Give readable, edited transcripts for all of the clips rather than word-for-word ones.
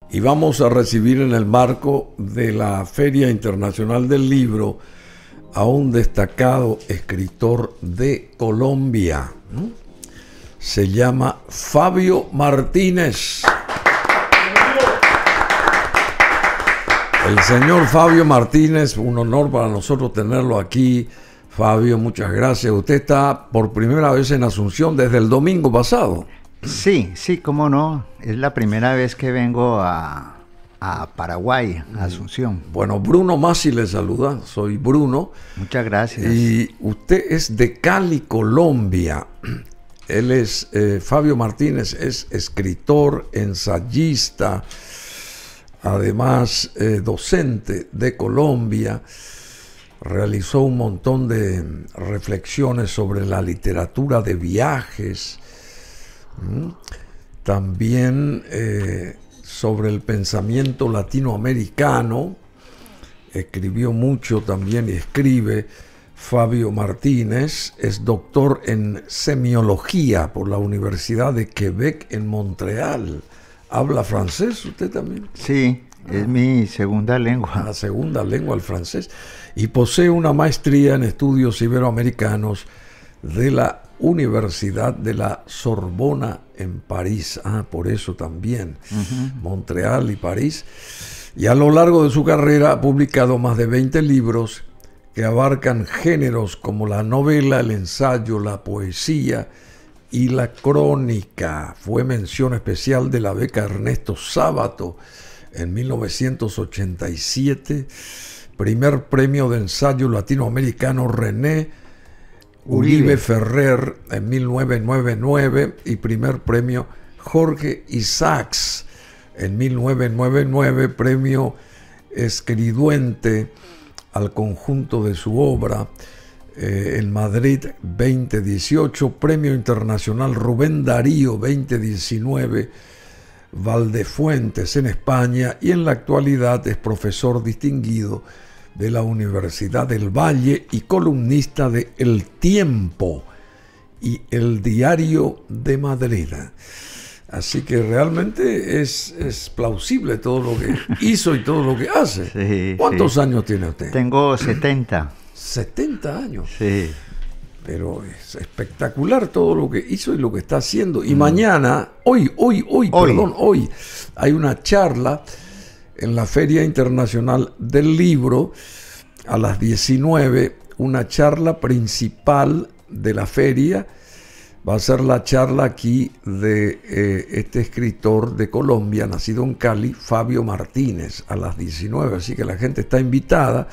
Y vamos a recibir en el marco de la Feria Internacional del Libro a un destacado escritor de Colombia. Se llama Fabio Martínez. El señor Fabio Martínez, un honor para nosotros tenerlo aquí. Fabio, muchas gracias. Usted está por primera vez en Asunción desde el domingo pasado. Sí, cómo no. Es la primera vez que vengo a Paraguay, a Asunción. Bueno, Bruno Masi le saluda. Soy Bruno. Muchas gracias. Y usted es de Cali, Colombia. Él es, Fabio Martínez, es escritor, ensayista, además docente de Colombia. Realizó un montón de reflexiones sobre la literatura de viajes, también sobre el pensamiento latinoamericano. Escribió mucho también y escribe. Fabio Martínez es doctor en semiología por la Universidad de Quebec en Montreal. ¿Habla francés usted también? Sí, es mi segunda lengua. La segunda lengua, el francés. Y posee una maestría en estudios iberoamericanos de la Universidad de la Sorbona en París. Por eso también. Montreal y París. Y a lo largo de su carrera ha publicado más de 20 libros que abarcan géneros como la novela, el ensayo, la poesía y la crónica. Fue mención especial de la beca Ernesto Sábato en 1987, primer premio de ensayo latinoamericano René Uribe Ferrer en 1999 y primer premio Jorge Isaacs en 1999, premio Escriduente al conjunto de su obra en Madrid 2018, premio internacional Rubén Darío 2019, Valdefuentes en España, y en la actualidad es profesor distinguido de la Universidad del Valle y columnista de El Tiempo y El Diario de Madrid. Así que realmente es plausible todo lo que hizo y todo lo que hace. Sí, ¿Cuántos años tiene usted? Tengo 70. 70 años. Sí. Pero es espectacular todo lo que hizo y lo que está haciendo. Y mañana, hoy, hay una charla en la Feria Internacional del Libro a las 19, una charla principal de la feria. Va a ser la charla aquí de este escritor de Colombia, nacido en Cali, Fabio Martínez, a las 19. Así que la gente está invitada.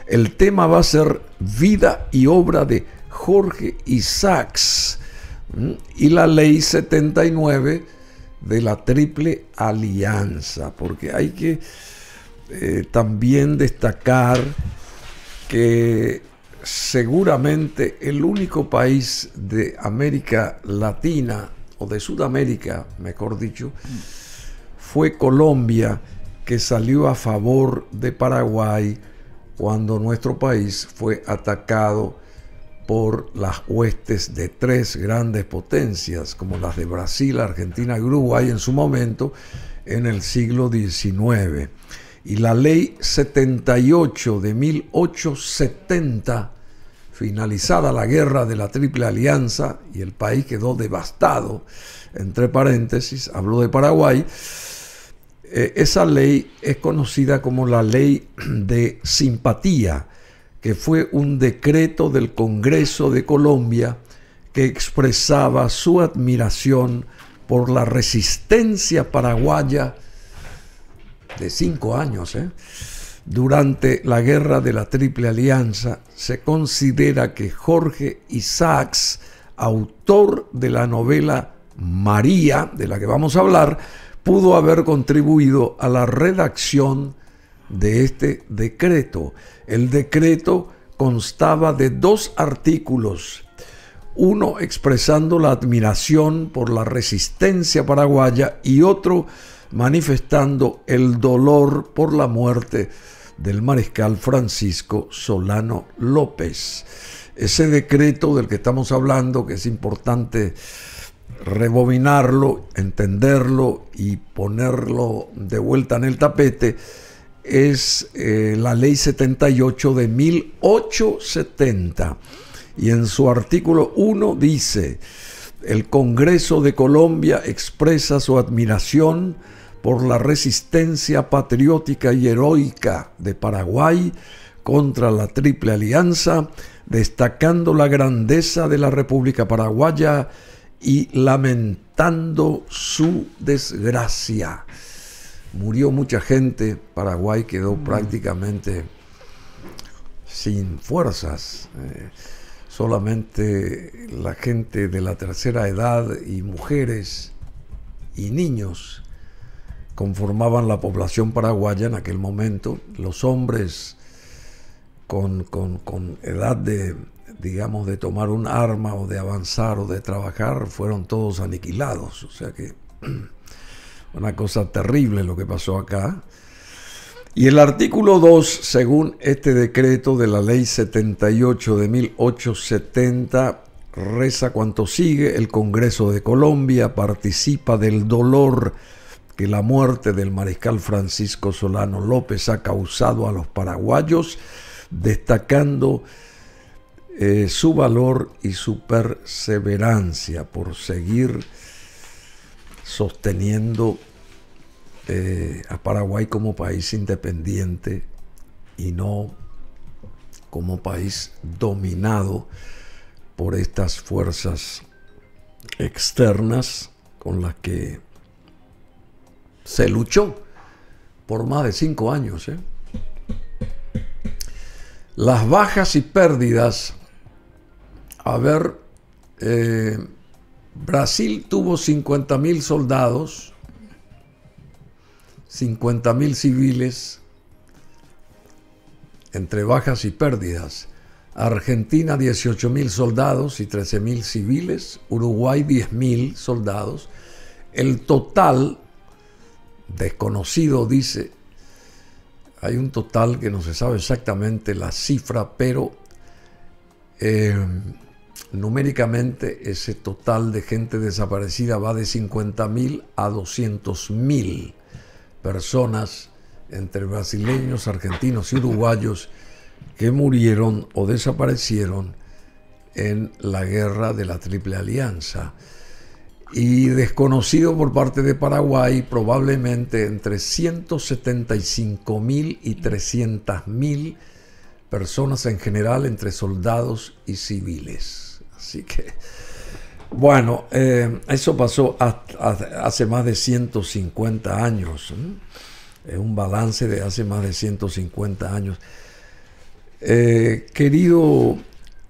El tema va a ser vida y obra de Jorge Isaacs y la ley 79 de la Triple Alianza, porque hay que también destacar que seguramente el único país de América Latina, o de Sudamérica, mejor dicho, fue Colombia, que salió a favor de Paraguay cuando nuestro país fue atacado por las huestes de tres grandes potencias, como las de Brasil, Argentina y Uruguay en su momento, en el siglo XIX. Y la ley 78 de 1870, finalizada la guerra de la Triple Alianza y el país quedó devastado, entre paréntesis, habló de Paraguay, esa ley es conocida como la ley de simpatía, que fue un decreto del Congreso de Colombia que expresaba su admiración por la resistencia paraguaya de 5 años. Durante la guerra de la Triple Alianza, se considera que Jorge Isaacs, autor de la novela María, de la que vamos a hablar, pudo haber contribuido a la redacción de este decreto. El decreto constaba de 2 artículos, uno expresando la admiración por la resistencia paraguaya y otro manifestando el dolor por la muerte del mariscal Francisco Solano López. Ese decreto del que estamos hablando, que es importante rebobinarlo, entenderlo y ponerlo de vuelta en el tapete, es la Ley 78 de 1870. Y en su artículo 1 dice: el Congreso de Colombia expresa su admiración por la resistencia patriótica y heroica de Paraguay contra la Triple Alianza, destacando la grandeza de la República Paraguaya y lamentando su desgracia. Murió mucha gente, Paraguay quedó prácticamente sin fuerzas. Solamente la gente de la tercera edad y mujeres y niños conformaban la población paraguaya en aquel momento. Los hombres con edad de, digamos, de tomar un arma o de avanzar o de trabajar, fueron todos aniquilados. O sea que una cosa terrible lo que pasó acá. Y el artículo 2, según este decreto de la Ley 78 de 1870, reza cuanto sigue: el Congreso de Colombia participa del dolor que la muerte del mariscal Francisco Solano López ha causado a los paraguayos, destacando su valor y su perseverancia por seguir sosteniendo a Paraguay como país independiente y no como país dominado por estas fuerzas externas con las que se luchó por más de 5 años. Las bajas y pérdidas. A ver, Brasil tuvo 50.000 soldados, 50.000 civiles, entre bajas y pérdidas. Argentina 18.000 soldados y 13.000 civiles. Uruguay 10.000 soldados. El total desconocido, dice, hay un total que no se sabe exactamente la cifra, pero numéricamente ese total de gente desaparecida va de 50.000 a 200.000 personas, entre brasileños, argentinos y uruguayos, que murieron o desaparecieron en la guerra de la Triple Alianza. Y desconocido por parte de Paraguay, probablemente entre 175.000 y 300.000 personas en general, entre soldados y civiles. Así que, bueno, eso pasó hace más de 150 años. Es un balance de hace más de 150 años. Querido,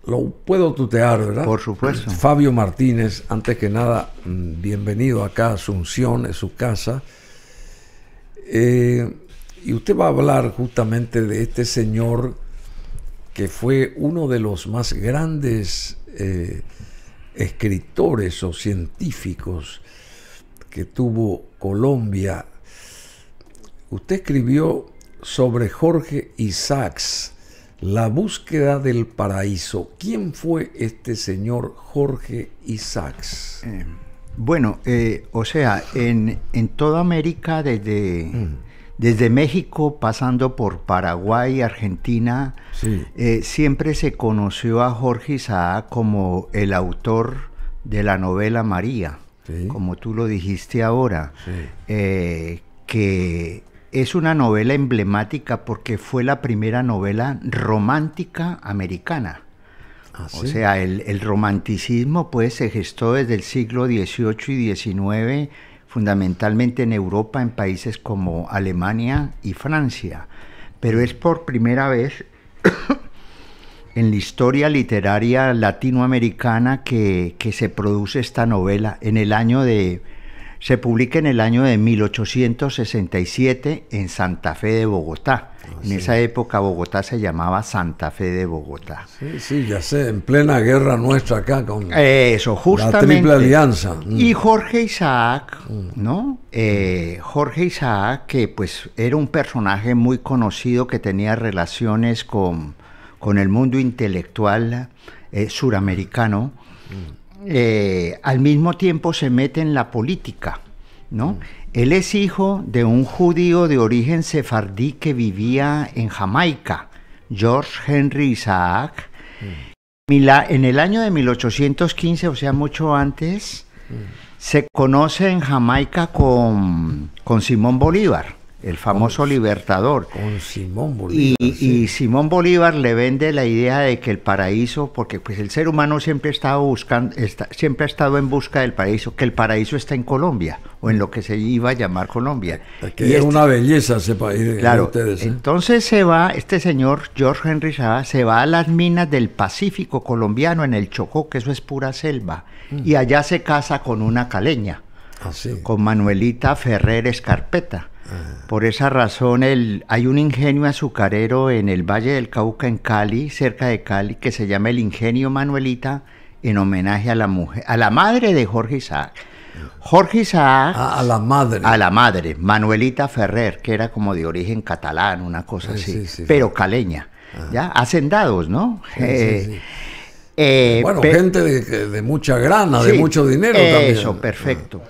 lo puedo tutear, ¿verdad? Por supuesto. Fabio Martínez, antes que nada, bienvenido acá a Asunción, es su casa. Y usted va a hablar justamente de este señor que fue uno de los más grandes escritores o científicos que tuvo Colombia. Usted escribió sobre Jorge Isaacs, La búsqueda del paraíso. ¿Quién fue este señor Jorge Isaacs? Bueno, o sea, en toda América, desde México, pasando por Paraguay, Argentina, Sí. Siempre se conoció a Jorge Isaacs como el autor de la novela María, Sí. como tú lo dijiste ahora, Sí. que es una novela emblemática porque fue la primera novela romántica americana. ¿Ah, sí? O sea, el romanticismo pues se gestó desde el siglo XVIII y XIX, fundamentalmente en Europa, en países como Alemania y Francia. Pero es por primera vez en la historia literaria latinoamericana que se produce esta novela. Se publica en el año de 1867 en Santa Fe de Bogotá. En esa época Bogotá se llamaba Santa Fe de Bogotá. Sí, sí, ya sé, en plena guerra nuestra acá con Eso, justamente. la Triple Alianza. Y Jorge Isaacs, ¿no? Jorge Isaacs, que pues era un personaje muy conocido que tenía relaciones con el mundo intelectual suramericano. al mismo tiempo se mete en la política, ¿no? Él es hijo de un judío de origen sefardí que vivía en Jamaica, George Henry Isaac. En el año de 1815, o sea, mucho antes, se conoce en Jamaica con Simón Bolívar, el famoso libertador. Con Simón Bolívar. Y Simón Bolívar le vende la idea de que el paraíso, porque pues el ser humano siempre ha estado buscando, siempre ha estado en busca del paraíso, que el paraíso está en Colombia, o en lo que se iba a llamar Colombia. Que es una belleza ese país. Claro, ustedes, entonces se va, este señor George Henry Isaac, se va a las minas del Pacífico colombiano, en el Chocó, que eso es pura selva, y allá se casa con una caleña, con Manuelita Ferrer Escarpeta. Por esa razón hay un ingenio azucarero en el Valle del Cauca, en Cali, cerca de Cali, que se llama el Ingenio Manuelita, en homenaje a la mujer, a la madre de Jorge Isaac. Jorge Isaac, a la madre, Manuelita Ferrer, que era como de origen catalán, una cosa así, pero caleña, ya hacendados, ¿no? Bueno, gente de mucha grana, de mucho dinero también. Eso, perfecto.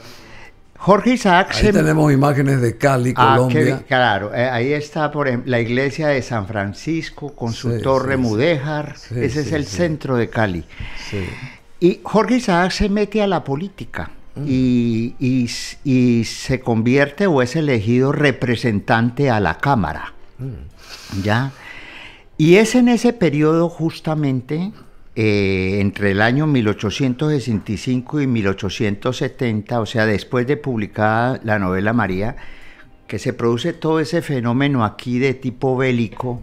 Jorge Isaac. Ahí tenemos imágenes de Cali, Colombia. Claro, ahí está, por ejemplo, la iglesia de San Francisco con su torre mudéjar. Ese es el centro de Cali. Y Jorge Isaac se mete a la política y se convierte o es elegido representante a la Cámara. ¿Ya? Y es en ese periodo justamente, entre el año 1865 y 1870, o sea, después de publicada la novela María, que se produce todo ese fenómeno aquí de tipo bélico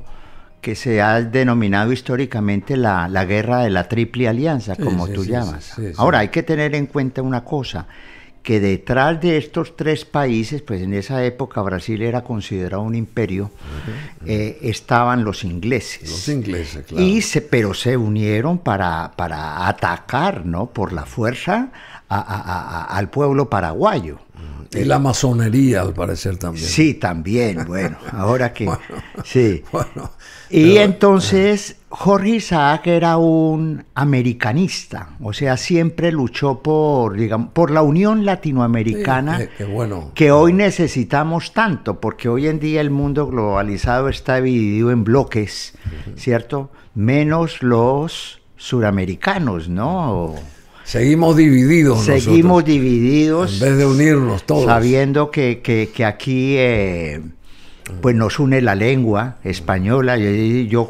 que se ha denominado históricamente la guerra de la Triple Alianza, como tú llamas. Ahora, hay que tener en cuenta una cosa, que detrás de estos tres países, pues en esa época Brasil era considerado un imperio, estaban los ingleses. Los ingleses, claro. Pero se unieron para atacar, ¿no?, por la fuerza al pueblo paraguayo. Y la masonería, al parecer, también. Sí, también, bueno, ahora que... Bueno, sí. Bueno, y entonces Jorge Isaac era un americanista, o sea, siempre luchó por la unión latinoamericana, que hoy necesitamos tanto, porque hoy en día el mundo globalizado está dividido en bloques, ¿cierto? Menos los suramericanos, ¿no? Seguimos divididos. Seguimos divididos. En vez de unirnos todos. Sabiendo que aquí pues nos une la lengua española. Yo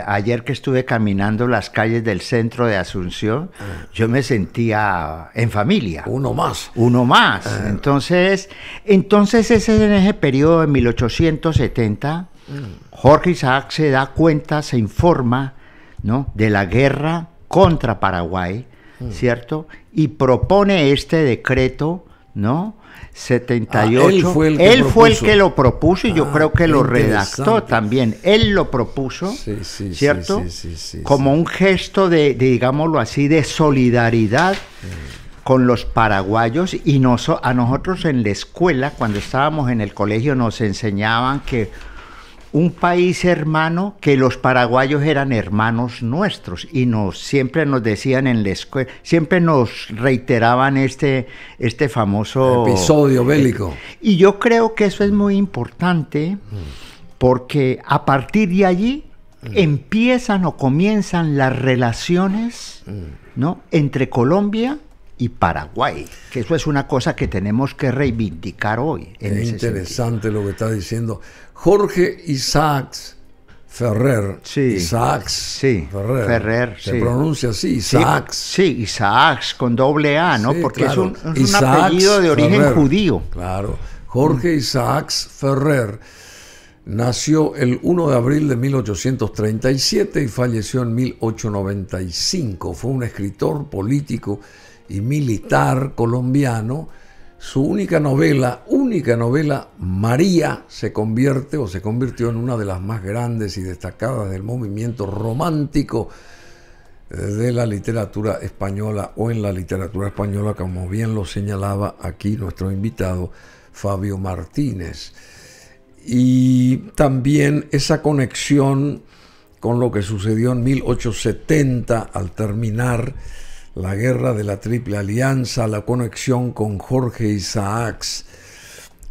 ayer que estuve caminando las calles del centro de Asunción, yo me sentía en familia. Uno más. Entonces ese es en ese periodo de 1870, Jorge Isaac se da cuenta, se informa, ¿no?, de la guerra contra Paraguay, ¿cierto? Y propone este decreto, ¿no?, 78. Él fue el que lo propuso y yo creo que lo redactó también. Él lo propuso, ¿cierto? Como un gesto de, digámoslo así, de solidaridad con los paraguayos. Y a nosotros en la escuela, cuando estábamos en el colegio, nos enseñaban que un país hermano, que los paraguayos eran hermanos nuestros, y siempre nos decían en la escuela, siempre nos reiteraban este famoso episodio bélico. Y yo creo que eso es muy importante, porque a partir de allí comienzan las relaciones, ¿no?, entre Colombia y Paraguay, que eso es una cosa que tenemos que reivindicar hoy. Es interesante lo que está diciendo Jorge Isaac Ferrer. Ferrer. Se pronuncia así, Isaac. Sí, Isaac con doble A, ¿no? Porque claro, es un apellido de origen judío. Claro, Jorge Isaac Ferrer nació el 1 de abril de 1837 y falleció en 1895. Fue un escritor, político y militar colombiano. Su única novela, María, se convirtió en una de las más grandes y destacadas del movimiento romántico de la literatura española, o en la literatura española, como bien lo señalaba aquí nuestro invitado Fabio Martínez. Y también esa conexión con lo que sucedió en 1870 al terminar la guerra de la Triple Alianza, la conexión con Jorge Isaacs.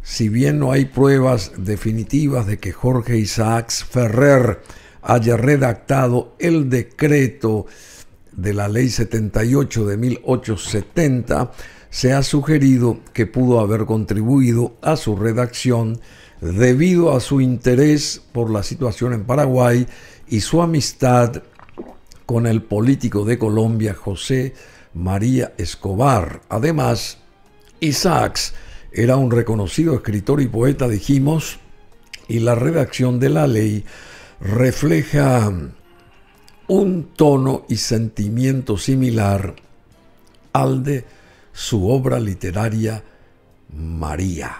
Si bien no hay pruebas definitivas de que Jorge Isaacs Ferrer haya redactado el decreto de la Ley 78 de 1870, se ha sugerido que pudo haber contribuido a su redacción debido a su interés por la situación en Paraguay y su amistad con el político de Colombia José María Escobar. Además, Isaacs era un reconocido escritor y poeta, dijimos, y la redacción de la ley refleja un tono y sentimiento similar al de su obra literaria María.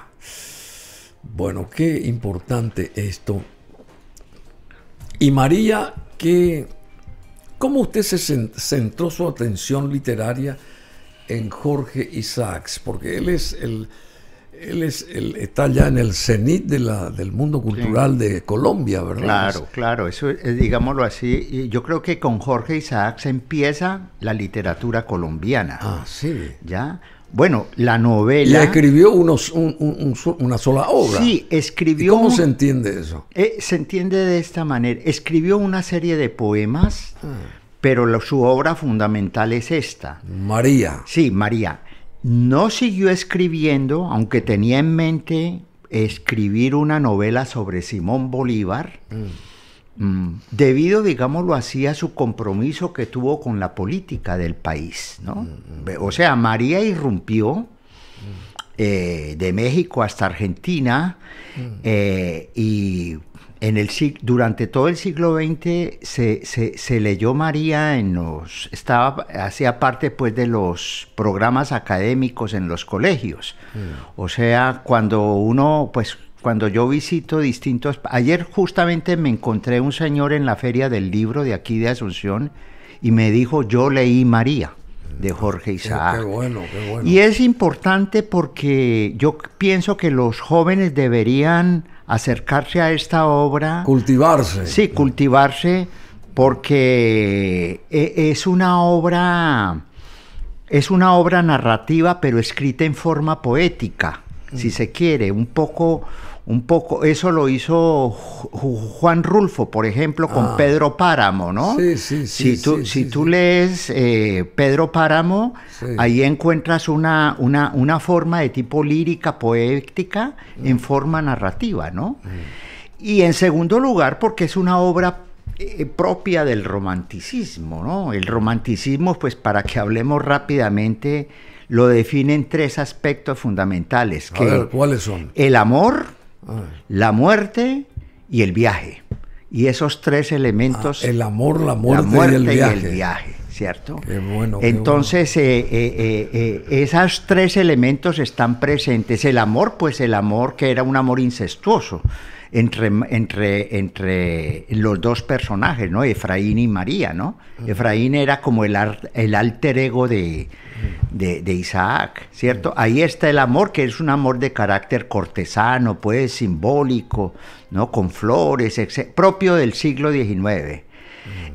Bueno, qué importante esto. Y María, ¿cómo usted se centró su atención literaria en Jorge Isaacs? Porque él está ya en el cenit del mundo cultural de Colombia, ¿verdad? Claro, eso es, digámoslo así. Yo creo que con Jorge Isaacs empieza la literatura colombiana. Ah, sí. ¿Ya? Bueno, la novela... Y escribió una sola obra. Sí, escribió... ¿Y cómo se entiende eso? Se entiende de esta manera. Escribió una serie de poemas, pero su obra fundamental es esta. María. Sí, María. No siguió escribiendo, aunque tenía en mente escribir una novela sobre Simón Bolívar, debido, digámoslo así, a su compromiso que tuvo con la política del país, ¿no? O sea, María irrumpió de México hasta Argentina y durante todo el siglo XX se leyó María hacía parte pues de los programas académicos en los colegios. O sea, cuando yo visito ayer justamente me encontré un señor en la Feria del Libro de aquí de Asunción y me dijo, yo leí María de Jorge Isaacs. Qué bueno. Y es importante porque yo pienso que los jóvenes deberían acercarse a esta obra. Cultivarse. Sí, cultivarse, porque es una obra narrativa, pero escrita en forma poética, si se quiere, un poco, eso lo hizo Juan Rulfo, por ejemplo, con Pedro Páramo, ¿no? Sí. Si tú lees Pedro Páramo, ahí encuentras una forma de tipo lírica, poética, en forma narrativa, ¿no? Y en segundo lugar, porque es una obra propia del romanticismo, ¿no? El romanticismo, pues para que hablemos rápidamente, lo definen tres aspectos fundamentales. A ver, ¿cuáles son? El amor, la muerte y el viaje. Y esos tres elementos... el amor, la muerte y el viaje, ¿cierto? Qué bueno. Entonces, esos tres elementos están presentes. El amor, pues el amor que era un amor incestuoso entre los dos personajes, ¿no? Efraín y María, ¿no? Efraín era como el alter ego de Isaac, ¿cierto? Ahí está el amor, que es un amor de carácter cortesano, pues simbólico, ¿no? Con flores, propio del siglo XIX.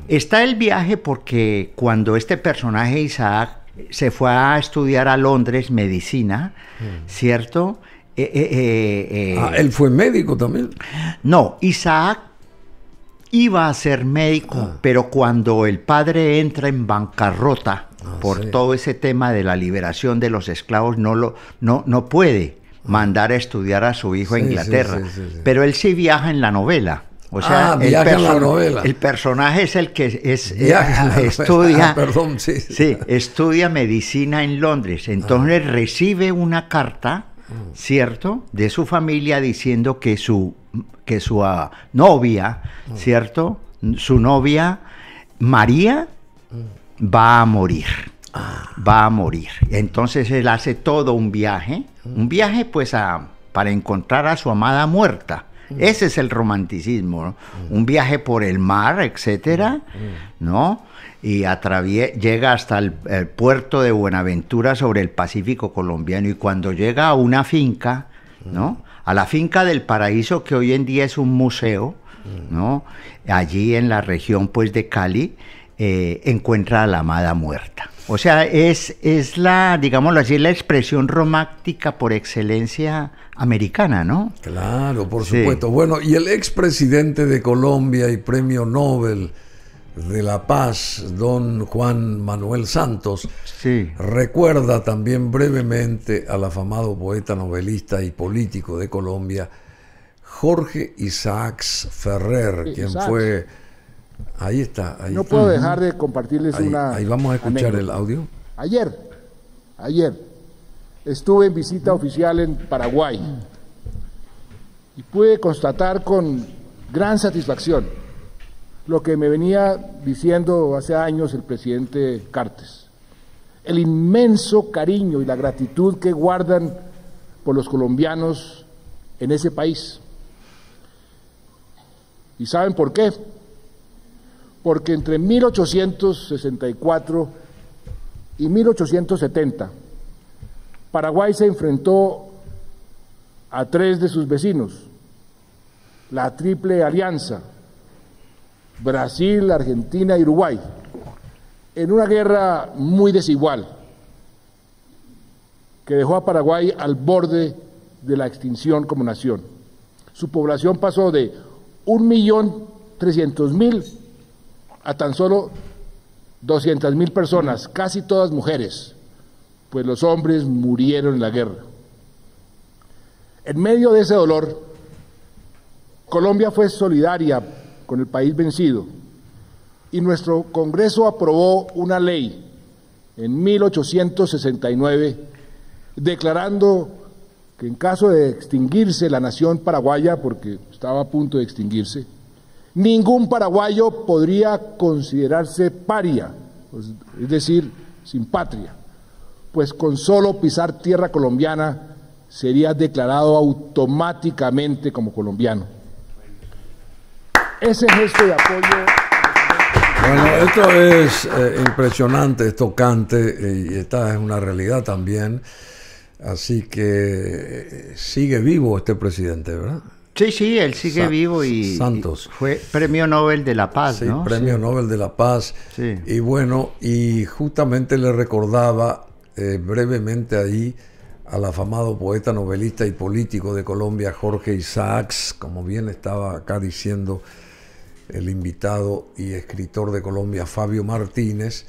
Está el viaje porque cuando este personaje Isaac se fue a estudiar a Londres medicina, ¿cierto? Él fue médico también. No, Isaac iba a ser médico, pero cuando el padre entra en bancarrota por todo ese tema de la liberación de los esclavos, no puede mandar a estudiar a su hijo a Inglaterra. Sí. Pero él sí viaja en la novela. O sea, el personaje es el que estudia, estudia medicina en Londres. Entonces recibe una carta, ¿cierto?, de su familia diciendo que su novia, ¿cierto?, su novia María va a morir. Entonces él hace todo un viaje pues para encontrar a su amada muerta. Ese es el romanticismo, ¿no? Un viaje por el mar, etcétera, ¿no? Y llega hasta el puerto de Buenaventura sobre el Pacífico colombiano, y cuando llega a una finca, ¿no?, a la finca del Paraíso, que hoy en día es un museo, ¿no?, allí en la región pues de Cali, encuentra a la amada muerta. O sea, es la, digámoslo así, la expresión romántica por excelencia americana, ¿no? Claro, por supuesto. Bueno, y el expresidente de Colombia y premio Nobel de la Paz, don Juan Manuel Santos, recuerda también brevemente al afamado poeta, novelista y político de Colombia, Jorge Isaacs Ferrer, quien fue... Ahí está. Ahí. No puedo dejar de compartirles ahí vamos a escuchar anécdota. El audio. Ayer estuve en visita oficial en Paraguay y pude constatar con gran satisfacción lo que me venía diciendo hace años el presidente Cartes: el inmenso cariño y la gratitud que guardan por los colombianos en ese país. ¿Y saben por qué? Porque entre 1864 y 1870, Paraguay se enfrentó a tres de sus vecinos, la Triple Alianza, Brasil, Argentina y Uruguay, en una guerra muy desigual que dejó a Paraguay al borde de la extinción como nación. Su población pasó de 1.300.000 a tan solo 200.000 personas, casi todas mujeres, pues los hombres murieron en la guerra. En medio de ese dolor, Colombia fue solidaria con el país vencido y nuestro Congreso aprobó una ley en 1869 declarando que en caso de extinguirse la nación paraguaya, porque estaba a punto de extinguirse, ningún paraguayo podría considerarse paria, es decir, sin patria, pues con solo pisar tierra colombiana sería declarado automáticamente como colombiano. Ese gesto de apoyo... Bueno, esto es impresionante, es tocante y esta es una realidad también. Así que sigue vivo este presidente, ¿verdad? Sí, él sigue vivo y Santos. Fue premio Nobel de la Paz, sí, ¿no? Premio Nobel de la Paz. Sí. Y bueno, y justamente le recordaba brevemente ahí al afamado poeta, novelista y político de Colombia, Jorge Isaacs, como bien estaba acá diciendo el invitado y escritor de Colombia, Fabio Martínez,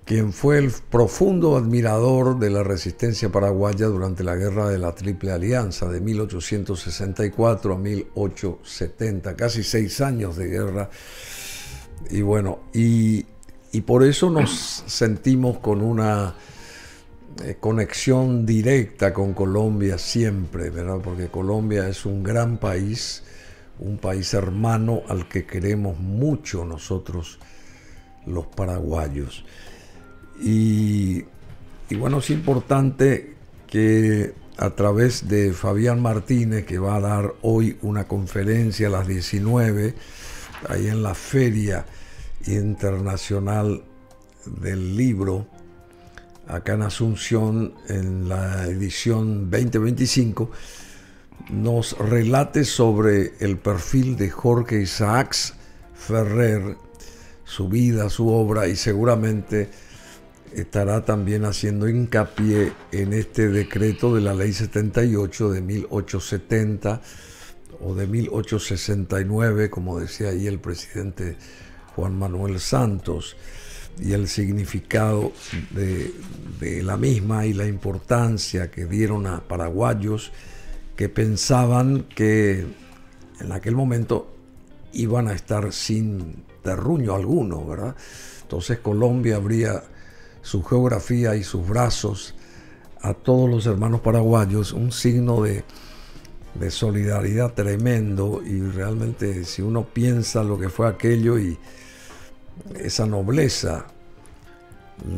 quien fue el profundo admirador de la resistencia paraguaya durante la Guerra de la Triple Alianza de 1864 a 1870, casi 6 años de guerra. Y bueno, y por eso nos sentimos con una conexión directa con Colombia siempre, ¿verdad? Porque Colombia es un gran país, un país hermano al que queremos mucho nosotros los paraguayos. Y bueno, es importante que a través de Fabián Martínez, que va a dar hoy una conferencia a las 19, ahí en la Feria Internacional del Libro, acá en Asunción, en la edición 2025, nos relate sobre el perfil de Jorge Isaacs Ferrer, su vida, su obra, y seguramente estará también haciendo hincapié en este decreto de la Ley 78 de 1870 o de 1869, como decía ahí el presidente Juan Manuel Santos, y el significado de la misma y la importancia que dieron a paraguayos que pensaban que en aquel momento iban a estar sin terruño alguno, ¿verdad? Entonces Colombia abría su geografía y sus brazos a todos los hermanos paraguayos, un signo de solidaridad tremendo. Y realmente, si uno piensa lo que fue aquello y esa nobleza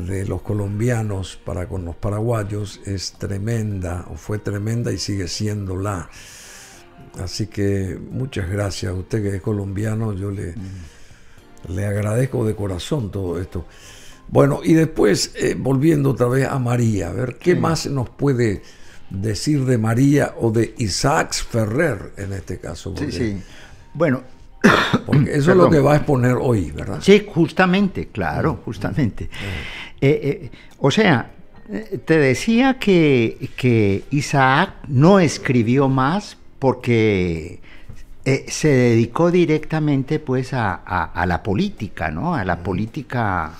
de los colombianos para con los paraguayos, es tremenda, o fue tremenda y sigue siéndola. Así que muchas gracias a usted que es colombiano, yo le agradezco de corazón todo esto. Bueno, y después, volviendo otra vez a María, a ver, ¿qué más nos puede decir de María o de Isaacs Ferrer en este caso? Sí. Bueno, Porque eso es lo que va a exponer hoy, ¿verdad? Sí, justamente, claro, justamente. O sea, te decía que Isaac no escribió más porque se dedicó directamente pues a la política, ¿no? A la política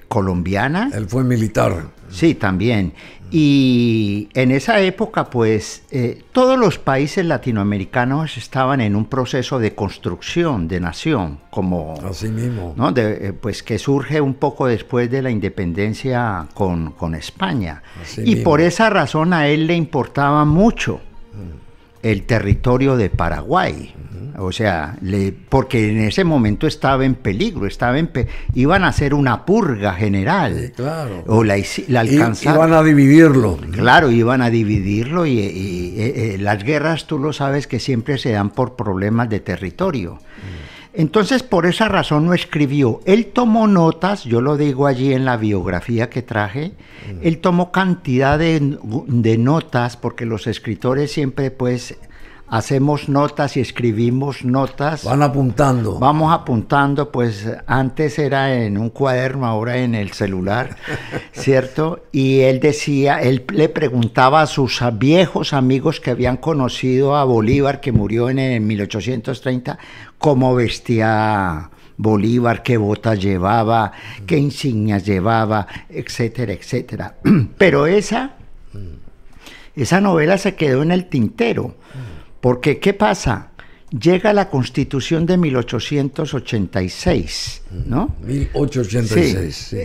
colombiana. Él fue militar. Sí, también. Y en esa época, pues, todos los países latinoamericanos estaban en un proceso de construcción de nación, como... Así mismo. ¿no? Pues que surge un poco después de la independencia con España. Así y mismo. por esa razón a él le importaba mucho el territorio de Paraguay. O sea, porque en ese momento estaba en peligro, iban a hacer una purga general. Sí, claro. O la alcanzaron. Iban a dividirlo. Claro, iban a dividirlo y las guerras, tú lo sabes, que siempre se dan por problemas de territorio. Entonces, por esa razón no escribió. Él tomó notas, yo lo digo allí en la biografía que traje, él tomó cantidad de notas, porque los escritores siempre, pues, hacemos notas y escribimos notas. Van apuntando. Vamos apuntando, pues antes era en un cuaderno, ahora en el celular, ¿cierto? Y él decía, él le preguntaba a sus viejos amigos que habían conocido a Bolívar, que murió en 1830, cómo vestía Bolívar, qué botas llevaba, qué insignias llevaba, etcétera, etcétera. Pero esa novela se quedó en el tintero. Porque, ¿qué pasa? Llega la Constitución de 1886, ¿no? 1886, sí.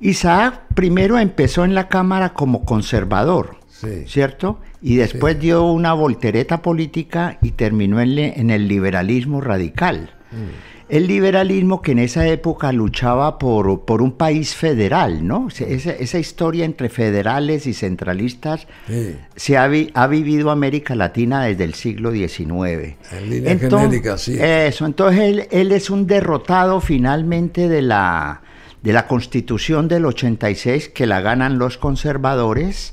Isaac primero empezó en la Cámara como conservador, Sí. ¿cierto? Y después dio una voltereta política y terminó en el liberalismo radical. El liberalismo que en esa época luchaba por un país federal, ¿no? Esa historia entre federales y centralistas se ha vivido América Latina desde el siglo XIX. En línea genérica, sí. Eso, entonces él es un derrotado finalmente de la Constitución del 86, que la ganan los conservadores,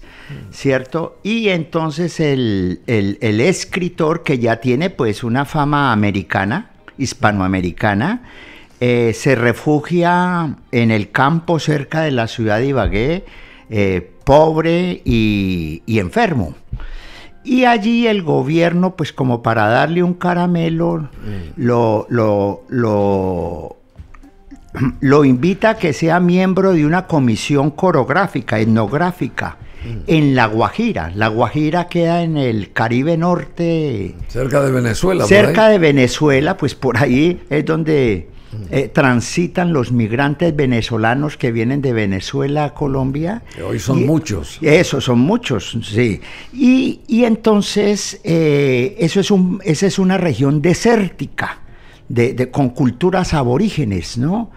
¿cierto? Y entonces el escritor, que ya tiene pues una fama americana, hispanoamericana, se refugia en el campo cerca de la ciudad de Ibagué, pobre y enfermo. Y allí el gobierno, pues como para darle un caramelo, lo invita a que sea miembro de una comisión coreográfica, etnográfica, en La Guajira. La Guajira queda en el Caribe Norte. Cerca de Venezuela. Cerca de Venezuela, pues por ahí es donde transitan los migrantes venezolanos que vienen de Venezuela a Colombia. Que hoy son muchos. Eso, son muchos, sí. Y entonces, esa es una región desértica, con culturas aborígenes, ¿no?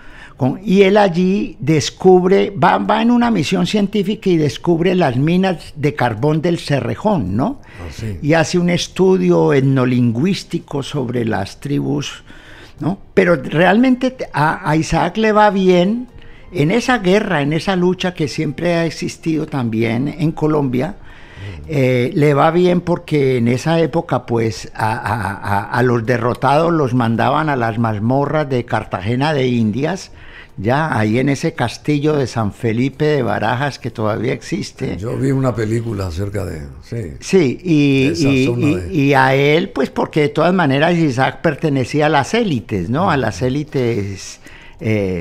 Y él allí descubre, va en una misión científica y descubre las minas de carbón del Cerrejón, ¿no? Sí. Y hace un estudio etnolingüístico sobre las tribus, ¿no? Pero realmente a Isaac le va bien en esa guerra, en esa lucha que siempre ha existido también en Colombia. Le va bien porque en esa época pues a los derrotados los mandaban a las mazmorras de Cartagena de Indias, ya ahí en ese castillo de San Felipe de Barajas que todavía existe. Yo vi una película acerca de... Sí, y a él pues porque de todas maneras Isaac pertenecía a las élites, ¿no? A las élites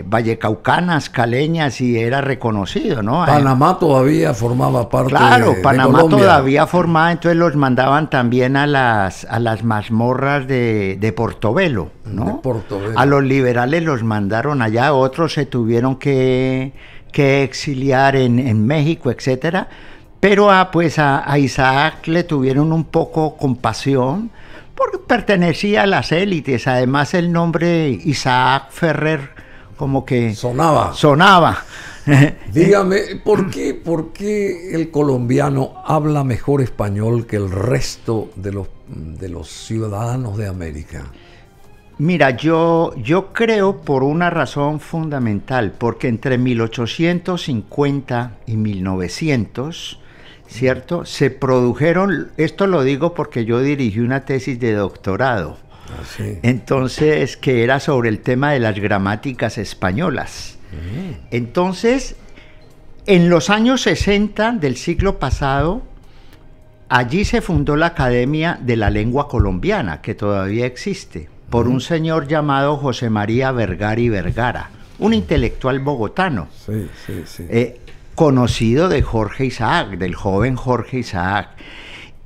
vallecaucanas, caleñas, y era reconocido, ¿no? Panamá todavía formaba parte Claro, Panamá de Colombia. todavía formaba, entonces los mandaban también a las mazmorras de Portobelo, ¿no? De Portobelo. A los liberales los mandaron allá, otros se tuvieron que exiliar en México, etcétera, pero pues a Isaac le tuvieron un poco compasión, porque pertenecía a las élites. Además el nombre Isaac Ferrer como que sonaba. Dígame, ¿por qué el colombiano habla mejor español que el resto de los ciudadanos de América? Mira, yo creo por una razón fundamental, porque entre 1850 y 1900 ¿cierto? Se produjeron, esto lo digo porque yo dirigí una tesis de doctorado, sí. Entonces, que era sobre el tema de las gramáticas españolas. Entonces, en los años 60 del siglo pasado, allí se fundó la Academia de la Lengua Colombiana, que todavía existe, por un señor llamado José María Vergara y Vergara, un intelectual bogotano, conocido de Jorge Isaac, del joven Jorge Isaac.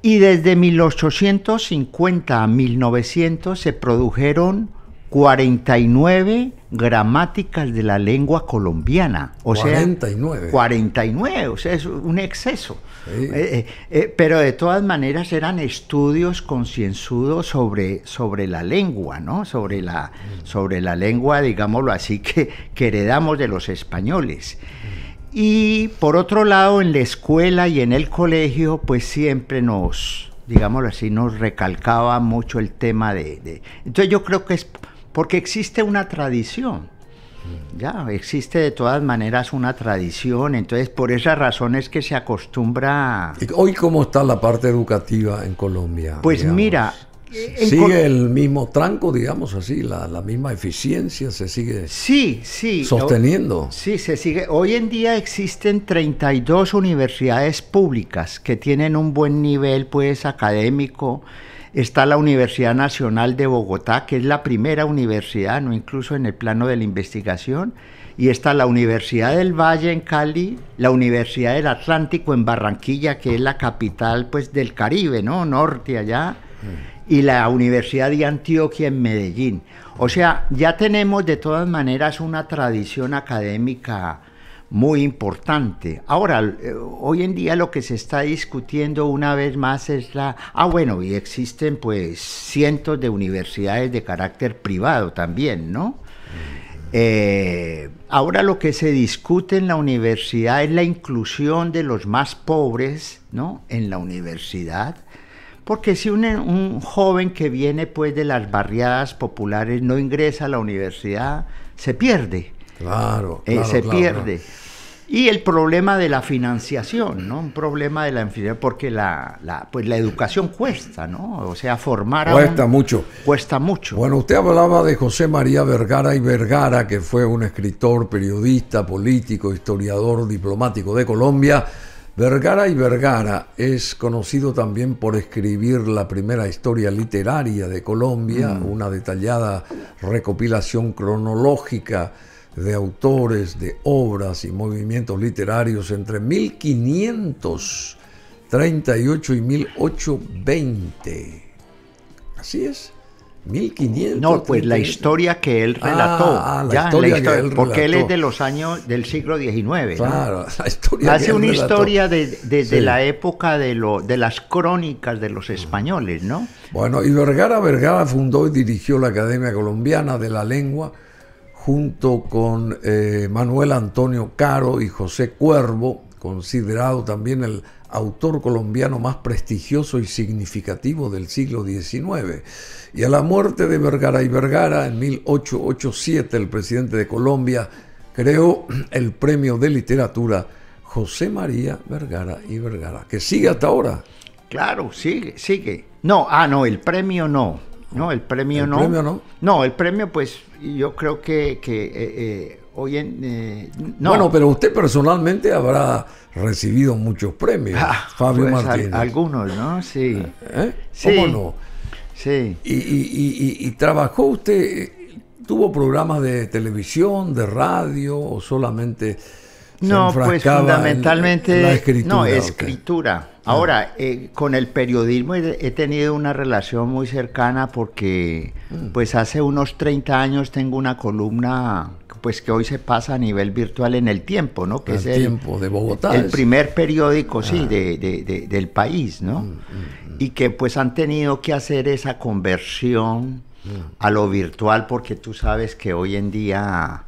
Y desde 1850 a 1900 se produjeron 49 gramáticas de la lengua colombiana. O 49. Sea, 49, o sea, es un exceso. Sí. Pero de todas maneras eran estudios concienzudos sobre la lengua, ¿no? Sobre la lengua, digámoslo así, que heredamos de los españoles. Y por otro lado, en la escuela y en el colegio, pues siempre digámoslo así, nos recalcaba mucho el tema Entonces yo creo que es porque existe una tradición, ya, existe de todas maneras una tradición, entonces por esa razón es que se acostumbra... ¿Hoy cómo está la parte educativa en Colombia? Pues digamos? Mira... ¿Sigue el mismo tranco, digamos así, la misma eficiencia se sigue sosteniendo? Sí, se sigue. Hoy en día existen 32 universidades públicas que tienen un buen nivel pues académico. Está la Universidad Nacional de Bogotá, que es la primera universidad, no incluso en el plano de la investigación, y está la Universidad del Valle en Cali, la Universidad del Atlántico en Barranquilla, que es la capital pues del Caribe, ¿no? Norte allá. Y la Universidad de Antioquia en Medellín. O sea, ya tenemos de todas maneras una tradición académica muy importante. Ahora, hoy en día lo que se está discutiendo una vez más es y existen pues cientos de universidades de carácter privado también, ¿no? Ahora lo que se discute en la universidad es la inclusión de los más pobres, ¿no? En la universidad. Porque si un joven que viene pues de las barriadas populares no ingresa a la universidad, se pierde. Claro, se pierde. Y el problema de la financiación, ¿no? Un problema de la financiación, porque pues la educación cuesta, ¿no? O sea, formar mucho. Cuesta mucho. Bueno, usted hablaba de José María Vergara y Vergara, que fue un escritor, periodista, político, historiador, diplomático de Colombia. Vergara y Vergara es conocido también por escribir la primera historia literaria de Colombia, una detallada recopilación cronológica de autores, de obras y movimientos literarios entre 1538 y 1820. Así es. 1500. No, pues la historia que él relató. Porque él es de los años del siglo XIX. Claro, ¿no? la historia. Hace una historia desde la época de las crónicas de los españoles, ¿no? Bueno, y Vergara fundó y dirigió la Academia Colombiana de la Lengua junto con Manuel Antonio Caro y José Cuervo, considerado también el autor colombiano más prestigioso y significativo del siglo XIX. Y a la muerte de Vergara y Vergara, en 1887, el presidente de Colombia creó el Premio de Literatura José María Vergara y Vergara, que sigue hasta ahora. Claro, sigue. No, el premio no. No, el premio no. ¿El premio no? No, el premio pues yo creo que hoy en... no. Bueno, pero usted personalmente habrá recibido muchos premios, Fabio pues Martínez. Algunos, ¿no? Sí. Sí. ¿Cómo no? Sí. ¿Y trabajó usted, tuvo programas de televisión, de radio o solamente no, pues fundamentalmente en la escritura? No, escritura. Ahora, con el periodismo he tenido una relación muy cercana porque pues hace unos 30 años tengo una columna pues que hoy se pasa a nivel virtual en El Tiempo, ¿no? Que El es Tiempo de Bogotá. El primer periódico, del país, ¿no? Y que pues han tenido que hacer esa conversión a lo virtual porque tú sabes que hoy en día...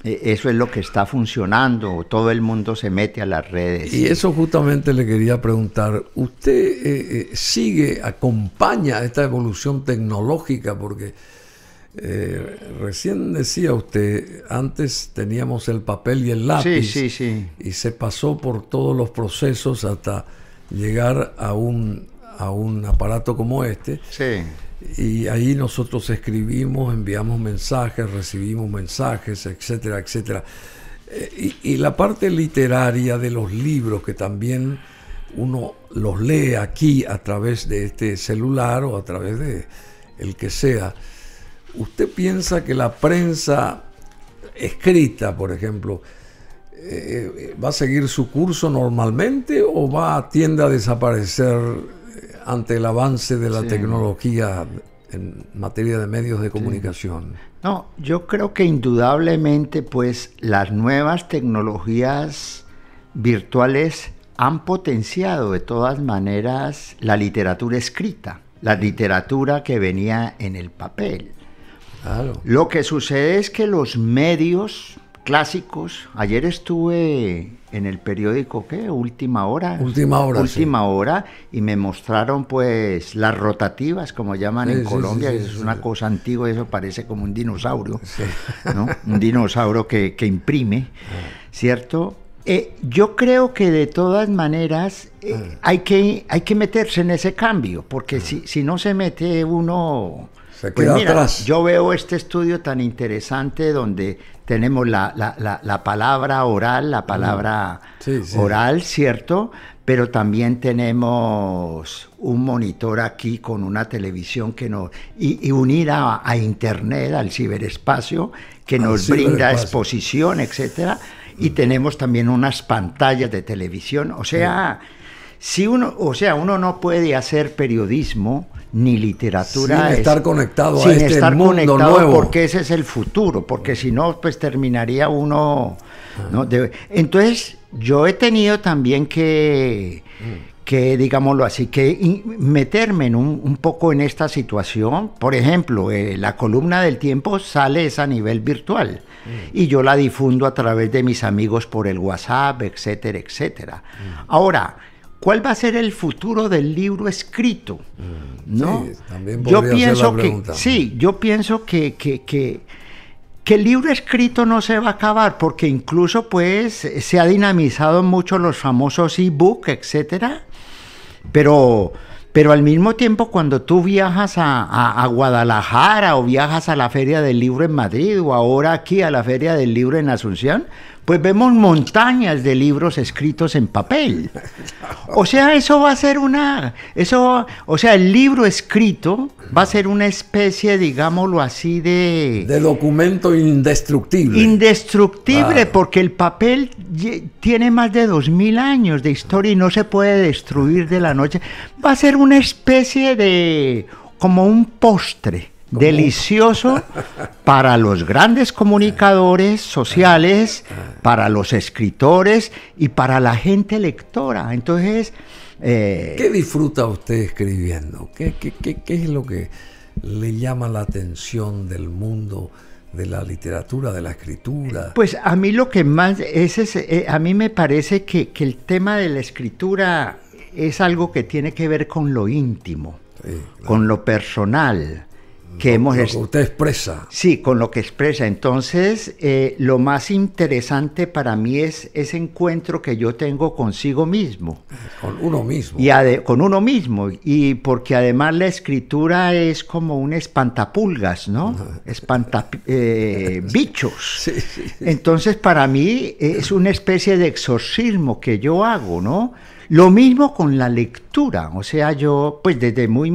Eso es lo que está funcionando, todo el mundo se mete a las redes. Y eso justamente le quería preguntar, ¿usted acompaña esta evolución tecnológica? Porque Recién decía usted, antes teníamos el papel y el lápiz, y se pasó por todos los procesos hasta llegar a un aparato como este. Sí. Y ahí nosotros escribimos, enviamos mensajes, recibimos mensajes, etcétera, etcétera. Y la parte literaria de los libros, que también uno los lee aquí a través de este celular o a través de el que sea. ¿Usted piensa que la prensa escrita, por ejemplo, va a seguir su curso normalmente o tiende a desaparecer ante el avance de la tecnología en materia de medios de comunicación? No, yo creo que indudablemente pues las nuevas tecnologías virtuales han potenciado de todas maneras la literatura escrita, la literatura que venía en el papel. Claro. Lo que sucede es que los medios clásicos, ayer estuve en el periódico, ¿qué? Última Hora, y me mostraron pues las rotativas, como llaman en Colombia, es una cosa antigua, eso parece como un dinosaurio, ¿no? Un dinosaurio que imprime, ¿cierto? Yo creo que de todas maneras hay que meterse en ese cambio, porque si no se mete uno... Se queda atrás. Yo veo este estudio tan interesante donde tenemos la palabra oral, oral, ¿cierto? Pero también tenemos un monitor aquí con una televisión y unida a Internet, al ciberespacio, que nos brinda exposición, etcétera. Y tenemos también unas pantallas de televisión. O sea, uno no puede hacer periodismo ni literatura sin estar conectado a este mundo nuevo, porque ese es el futuro, porque si no pues terminaría uno, ¿no? Entonces yo he tenido también que digámoslo así, que meterme en un poco en esta situación. Por ejemplo, la columna del Tiempo sale a nivel virtual y yo la difundo a través de mis amigos por el WhatsApp, etcétera, etcétera. Ahora, ¿cuál va a ser el futuro del libro escrito? ¿No? Sí, también podría ser la pregunta. Yo pienso que el libro escrito no se va a acabar, porque incluso pues se ha dinamizado mucho los famosos e-book, etcétera, pero al mismo tiempo cuando tú viajas a Guadalajara o viajas a la Feria del Libro en Madrid o ahora aquí a la Feria del Libro en Asunción, pues vemos montañas de libros escritos en papel. O sea, eso va a ser el libro escrito va a ser una especie, digámoslo así, de documento indestructible. Indestructible, claro, porque el papel tiene más de 2000 años de historia y no se puede destruir de la noche. Va a ser una especie de, como un postre delicioso para los grandes comunicadores sociales, para los escritores y para la gente lectora. Entonces, ¿qué disfruta usted escribiendo? ¿Qué es lo que le llama la atención del mundo de la literatura, de la escritura? Pues a mí lo que más a mí me parece que el tema de la escritura es algo que tiene que ver con lo íntimo, claro, con lo personal. Lo que usted expresa. Sí, con lo que expresa. Entonces, lo más interesante para mí es ese encuentro que yo tengo consigo mismo. Con uno mismo. Con uno mismo. Y porque además la escritura es como un espantapulgas, ¿no? Bichos. Sí. Entonces, para mí es una especie de exorcismo que yo hago, ¿no? Lo mismo con la lectura. O sea, yo, pues desde muy...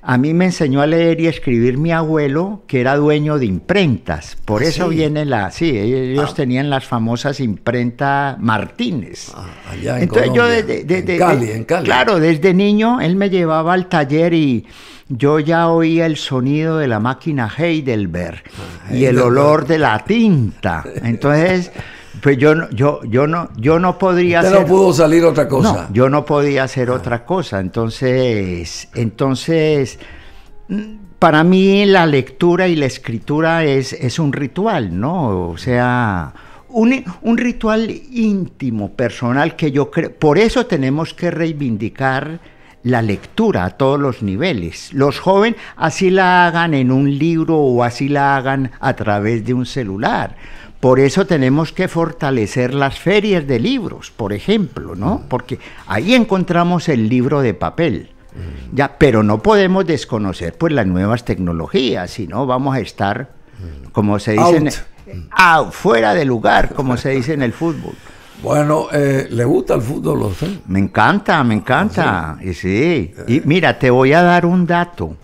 A mí me enseñó a leer y escribir mi abuelo, que era dueño de imprentas. Por eso viene ellos tenían las famosas imprentas Martínez. Allá en Colombia, en Cali. Claro, desde niño él me llevaba al taller y yo ya oía el sonido de la máquina Heidelberg y el olor de la tinta. Entonces... Pues yo no podría hacer... no pudo salir otra cosa. No, yo no podía hacer otra cosa. Entonces, para mí la lectura y la escritura es un ritual, ¿no? O sea, un ritual íntimo, personal, que yo creo... Por eso tenemos que reivindicar la lectura a todos los niveles. Los jóvenes así la hagan en un libro o así la hagan a través de un celular. Por eso tenemos que fortalecer las ferias de libros, por ejemplo, ¿no? Porque ahí encontramos el libro de papel. Ya, pero no podemos desconocer pues las nuevas tecnologías, si no vamos a estar, como se dice, fuera de lugar, como se dice en el fútbol. Bueno, ¿le gusta el fútbol a usted? Me encanta, sí. Y mira, te voy a dar un dato.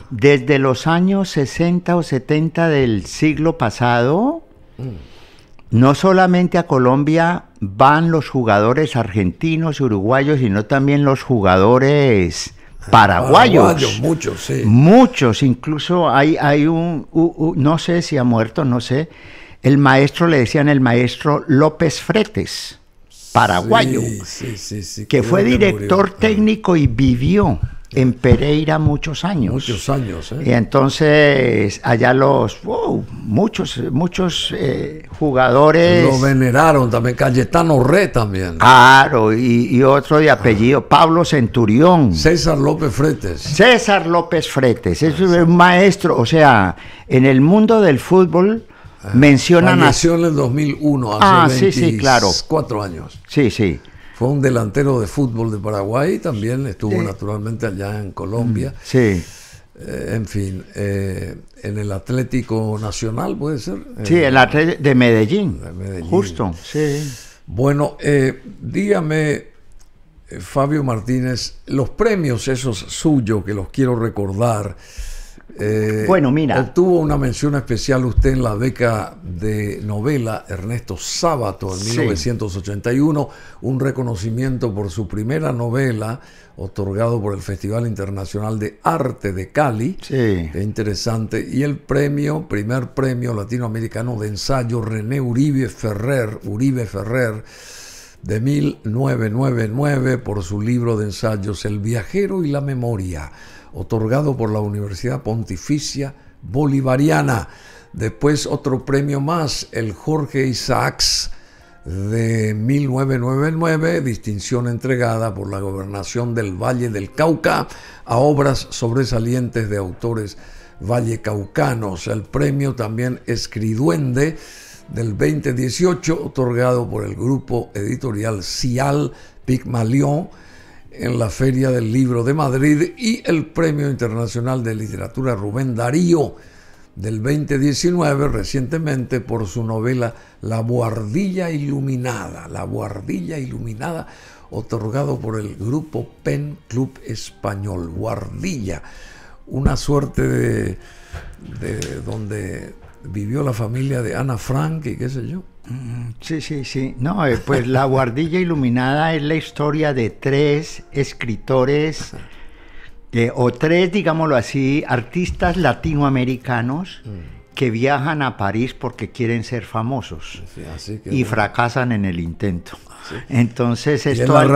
Desde los años 60 o 70 del siglo pasado, no solamente a Colombia van los jugadores argentinos y uruguayos, sino también los jugadores paraguayos. Muchos, sí. Muchos, incluso hay no sé si ha muerto, no sé. El maestro, le decían el maestro López Fretes, paraguayo, sí, que fue director técnico y vivió en Pereira muchos años. Muchos años, Y entonces allá muchos jugadores... Lo veneraron también, Cayetano Ré también. Claro, y otro de apellido, Pablo Centurión. César López Fretes. César López Fretes, es un maestro, o sea, en el mundo del fútbol... mencionan falleció en el 2001, hace 24 años. Sí. Fue un delantero de fútbol de Paraguay, también estuvo naturalmente allá en Colombia. Sí. En fin, en el Atlético Nacional, ¿puede ser? Sí, el Atlético de Medellín. Justo, sí. Bueno, dígame, Fabio Martínez, los premios esos suyos que los quiero recordar. Bueno, mira. Obtuvo una mención especial usted en la beca de novela Ernesto Sábato en 1981, un reconocimiento por su primera novela otorgado por el Festival Internacional de Arte de Cali. Sí. Qué interesante. Y el primer premio latinoamericano de ensayo René Uribe Ferrer, de 1999 por su libro de ensayos El viajero y la memoria, otorgado por la Universidad Pontificia Bolivariana. Después otro premio más, el Jorge Isaacs de 1999, distinción entregada por la Gobernación del Valle del Cauca a obras sobresalientes de autores vallecaucanos. El premio también Escriduende del 2018, otorgado por el grupo editorial Cial Pigmalión en la Feria del Libro de Madrid, y el Premio Internacional de Literatura Rubén Darío del 2019, recientemente, por su novela La Buhardilla Iluminada, otorgado por el grupo Pen Club Español. Buhardilla, una suerte de donde vivió la familia de Ana Frank y qué sé yo. Sí. No, pues La Buhardilla Iluminada es la historia de tres escritores, o tres, digámoslo así, artistas latinoamericanos que viajan a París porque quieren ser famosos y fracasan en el intento. Sí. Entonces esto... En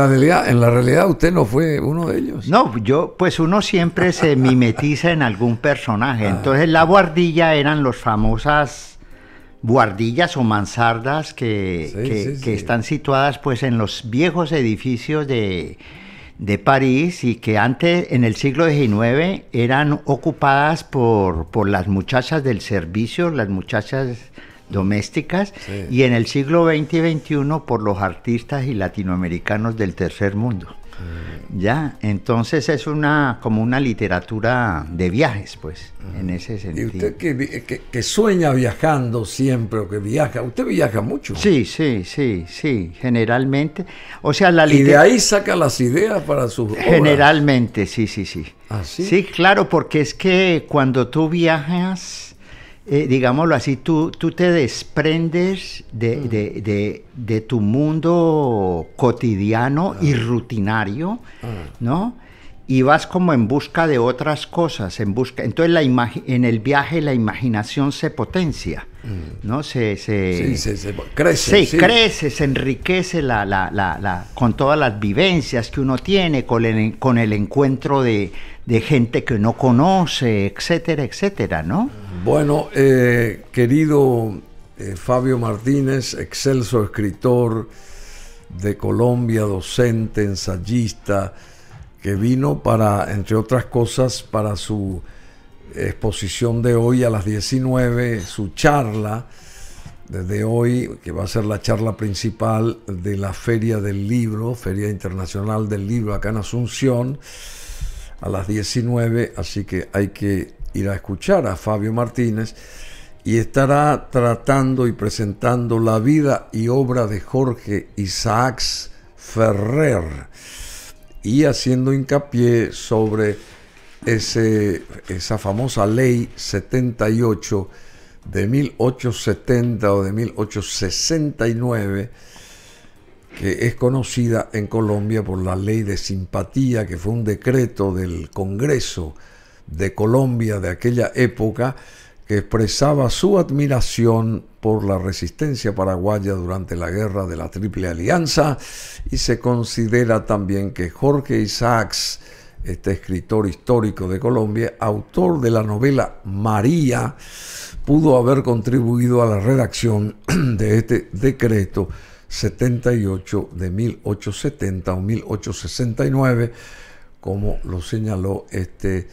la realidad usted no fue uno de ellos. No, pues uno siempre se mimetiza en algún personaje. Entonces La Buhardilla eran los famosas buhardillas o mansardas que están situadas pues en los viejos edificios de París, y que antes, en el siglo XIX, eran ocupadas por las muchachas del servicio, las muchachas domésticas, y en el siglo XX y XXI por los artistas y latinoamericanos del tercer mundo. Ya, entonces es como una literatura de viajes, pues, en ese sentido. ¿Y usted que sueña viajando siempre, o que viaja? ¿Usted viaja mucho? Sí, generalmente. O sea, ¿Y de ahí saca las ideas para sus obras? Generalmente, sí. ¿Ah, sí? Sí, claro, porque es que cuando tú viajas, digámoslo así, tú te desprendes de tu mundo cotidiano y rutinario, ¿no? Y vas como en busca de otras cosas, entonces en el viaje la imaginación se potencia, ¿no? Crece, se enriquece con todas las vivencias que uno tiene, con el encuentro de gente que no conoce, etcétera, ¿no? Bueno, querido Fabio Martínez, excelso escritor de Colombia, docente, ensayista, que vino para, entre otras cosas, para su exposición de hoy a las 19, su charla desde hoy, que va a ser la charla principal de la Feria del Libro, Feria Internacional del Libro acá en Asunción, a las 19, así que hay que ir a escuchar a Fabio Martínez, y estará tratando y presentando la vida y obra de Jorge Isaacs Ferrer y haciendo hincapié sobre esa famosa ley 78 de 1870 o de 1869, que es conocida en Colombia por la ley de simpatía, que fue un decreto del Congreso de Colombia de aquella época, que expresaba su admiración por la resistencia paraguaya durante la guerra de la Triple Alianza, y se considera también que Jorge Isaacs, este escritor histórico de Colombia, autor de la novela María, pudo haber contribuido a la redacción de este decreto 78 de 1870 o 1869, como lo señaló este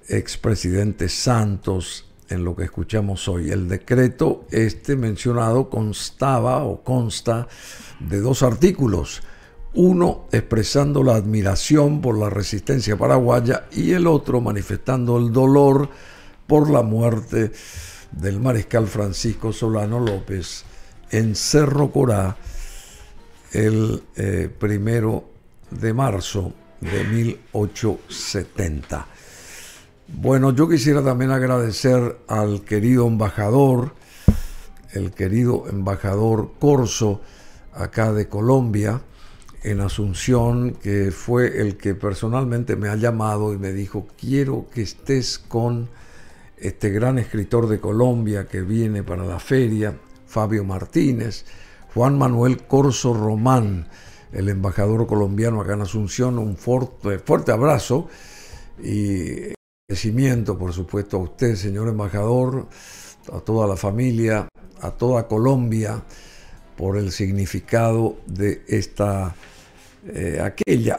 expresidente Santos en lo que escuchamos hoy. El decreto mencionado consta de 2 artículos, uno expresando la admiración por la resistencia paraguaya y el otro manifestando el dolor por la muerte del mariscal Francisco Solano López en Cerro Corá el 1 de marzo de 1870. Bueno, yo quisiera también agradecer al querido embajador, el querido embajador Corso, acá de Colombia, en Asunción, que fue el que personalmente me ha llamado y me dijo: quiero que estés con este gran escritor de Colombia que viene para la feria, Fabio Martínez. Juan Manuel Corso Román, el embajador colombiano acá en Asunción, un fuerte abrazo y agradecimiento, por supuesto, a usted, señor embajador, a toda la familia, a toda Colombia, por el significado de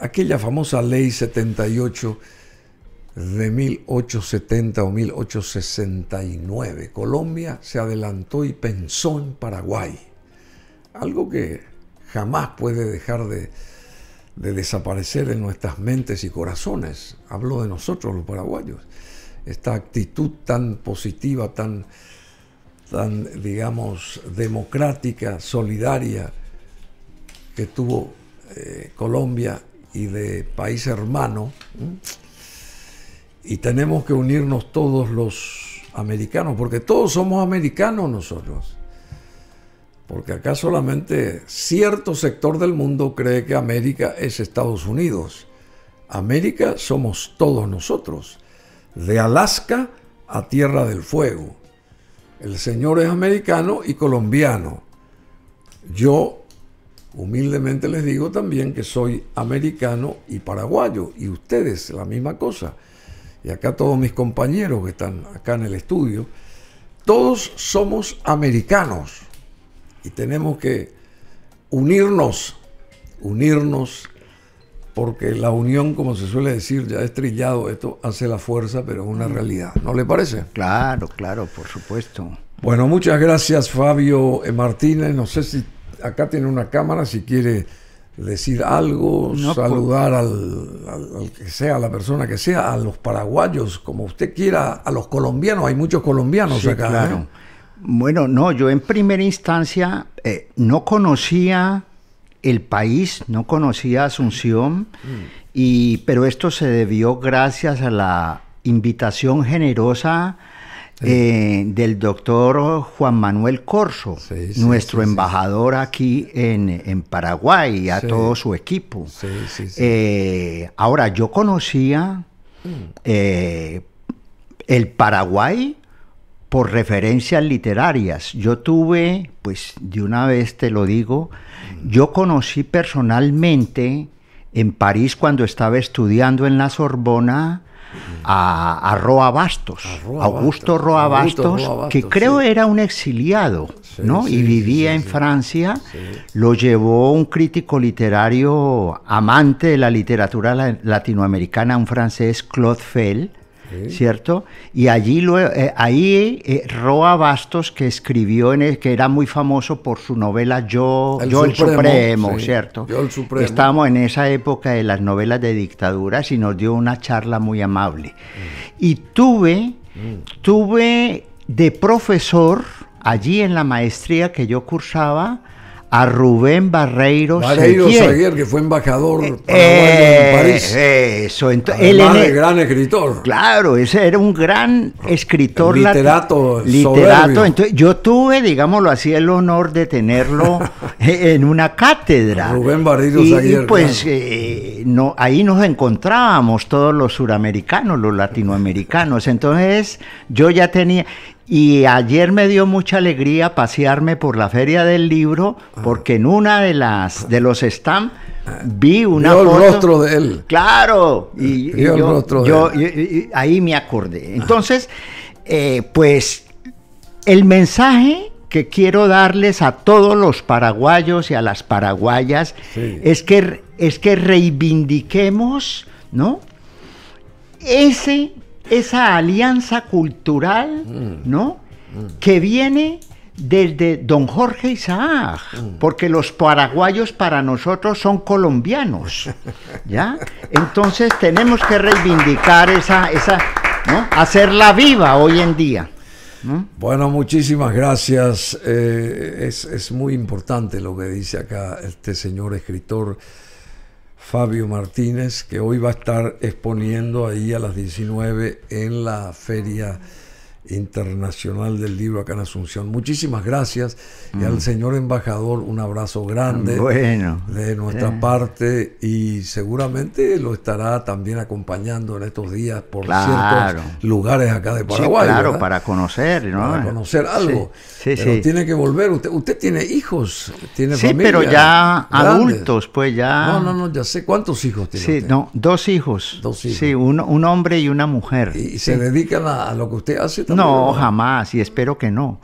aquella famosa ley 78 de 1870 o 1869. Colombia se adelantó y pensó en Paraguay, algo que jamás puede dejar de desaparecer en nuestras mentes y corazones. Hablo de nosotros los paraguayos, esta actitud tan positiva, tan digamos democrática, solidaria que tuvo Colombia y de país hermano. Y tenemos que unirnos todos los americanos, porque todos somos americanos nosotros. Porque acá solamente cierto sector del mundo cree que América es Estados Unidos. América somos todos nosotros, de Alaska a Tierra del Fuego. El señor es americano y colombiano. Yo humildemente les digo también que soy americano y paraguayo, y ustedes la misma cosa. Y acá todos mis compañeros que están acá en el estudio, todos somos americanos. Y tenemos que unirnos, porque la unión, como se suele decir, ya es trillado, esto hace la fuerza, pero es una realidad. ¿No le parece? Claro, por supuesto. Bueno, muchas gracias, Fabio Martínez. No sé si acá tiene una cámara, si quiere decir algo, no, saludar al que sea, a la persona que sea, a los paraguayos, como usted quiera, a los colombianos. Hay muchos colombianos acá. Claro. Bueno, no, yo en primera instancia no conocía el país, no conocía Asunción, pero esto se debió gracias a la invitación generosa del doctor Juan Manuel Corso, nuestro embajador aquí en Paraguay, y a todo su equipo. Ahora, yo conocía el Paraguay por referencias literarias. Yo tuve, pues de una vez te lo digo, yo conocí personalmente en París, cuando estaba estudiando en la Sorbona, a Roa Bastos, Augusto Roa Bastos, que creo era un exiliado, ¿no? Y vivía en Francia. Lo llevó un crítico literario amante de la literatura latinoamericana, un francés, Claude Fell, ¿cierto? Y allí Roa Bastos, que escribió, que era muy famoso por su novela Yo el Supremo, ¿cierto? Yo el Supremo. Estábamos en esa época de las novelas de dictaduras y nos dio una charla muy amable. Y tuve de profesor allí en la maestría que yo cursaba a Rubén Barreiro Saguier, que fue embajador paraguayo en París. Eso, entonces gran escritor. Claro, ese era un gran escritor. Literato. Entonces, yo tuve, digámoslo así, el honor de tenerlo en una cátedra. Rubén Barreiro Saguier. Y pues ahí nos encontrábamos todos los suramericanos, los latinoamericanos. Entonces, yo ya tenía... Y ayer me dio mucha alegría pasearme por la Feria del Libro, porque en una de los stands vi una foto. El rostro de él. Claro, y ahí me acordé. Entonces, pues el mensaje que quiero darles a todos los paraguayos y a las paraguayas es que reivindiquemos, ¿no? Esa alianza cultural, ¿no? Que viene desde don Jorge Isaac, porque los paraguayos para nosotros son colombianos, ¿ya? Entonces tenemos que reivindicar esa, ¿no? Hacerla viva hoy en día, ¿no? Bueno, muchísimas gracias. Es muy importante lo que dice acá este señor escritor Fabio Martínez, que hoy va a estar exponiendo ahí a las 19 en la Feria Internacional del Libro acá en Asunción. Muchísimas gracias y al señor embajador un abrazo grande de nuestra parte, y seguramente lo estará también acompañando en estos días por ciertos lugares acá de Paraguay. Sí, claro, ¿verdad? Para conocer, ¿no? Para conocer algo. Pero tiene que volver. Usted tiene hijos, tiene familia. Sí, pero ya grandes. Adultos, pues ya. No, ya sé. ¿Cuántos hijos tiene usted? No, dos hijos. Sí, un hombre y una mujer. ¿Y se dedican a lo que usted hace también? No, jamás, y espero que no.